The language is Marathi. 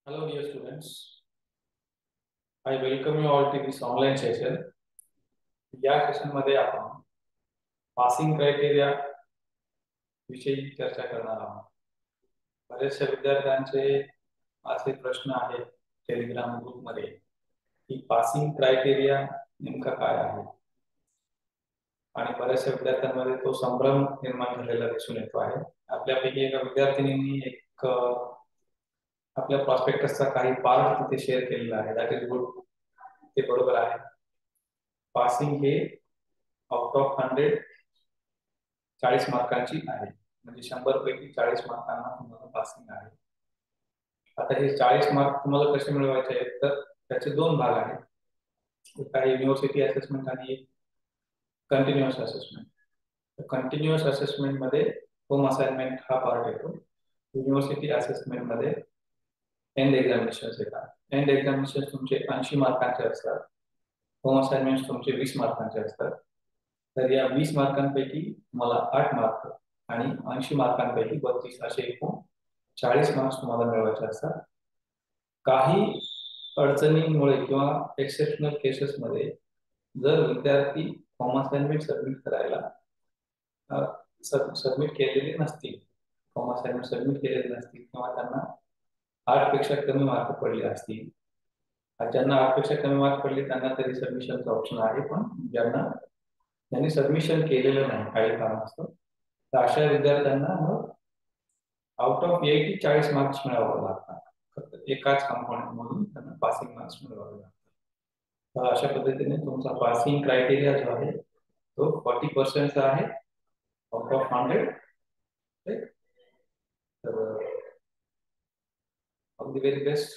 Hello, dear students. I welcome you all to this online session. या सेशन मध्ये आपण पासिंग क्रायटेरिया विषयी चर्चा करणार आहोत. बरेचशा विद्यार्थ्यांचे असे प्रश्न आहेत टेलिग्राम ग्रुप मध्ये की पासिंग क्रायटेरिया नेमका काय आहे, आणि बऱ्याचशा विद्यार्थ्यांमध्ये तो संभ्रम निर्माण झालेला दिसून येतो आहे. आपल्यापैकी एका विद्यार्थिनींनी एक आपल्या प्रॉस्पेक्टसचा काही पार्ट तिथे शेअर केलेला आहे. दॅट इज गुड, ते बरोबर आहे. पासिंग हे आउट ऑफ 100 40 मार्कांची आहे, म्हणजे 100 पैकी 40 मार्कांना तुम्हाला पासिंग आहे. आता हे 40 मार्क तुम्हाला कसे मिळवायचे आहेत, तर त्याचे दोन भाग आहेत. एक आहे युनिव्हर्सिटी असेसमेंट आणि एक कंटिन्युअस असेसमेंट. कंटिन्युअस असेसमेंट मध्ये होम असाइनमेंट हा पार्ट येतो. युनिव्हर्सिटी असेसमेंट मध्ये एंड एक्झामिनेशन्स येतात. एंड एक्झामिनेशन तुमचे 80 मार्कांचे असतात. होम असाइनमेंट तुमचे 20 मार्कांचे असतात. तर या 20 मार्कांपैकी तुम्हाला 8 मार्क आणि 80 मार्कांपैकी 32 असे एकूण 40 मार्क्स तुम्हाला मिळवायचे असतात. काही अडचणींमुळे किंवा एक्सेप्शनल केसेसमध्ये जर विद्यार्थी होम असाइनमेंट सबमिट करायला सबमिट केलेले नसतील, होम असाइनमेंट सबमिट केलेले नसतील किंवा त्यांना 8 पेक्षा कमी मार्क पडले असतील, ज्यांना 8 पेक्षा कमी मार्क पडले त्यांना तरी सबमिशनचा ऑप्शन आहे, पण ज्यांनी सबमिशन केलेलं नाही काही कारणास्तव, तर अशा विद्यार्थ्यांना मग आउट ऑफ 80 40 मार्क्स मिळवावे लागतात. फक्त एकाच कंपोनेंट मधून त्यांना पासिंग मार्क्स मिळवावे लागतात. तर अशा पद्धतीने तुमचा पासिंग क्रायटेरिया जो आहे तो 40% चा आहे आउट ऑफ 100. तर ऑल द व्हेरी बेस्ट.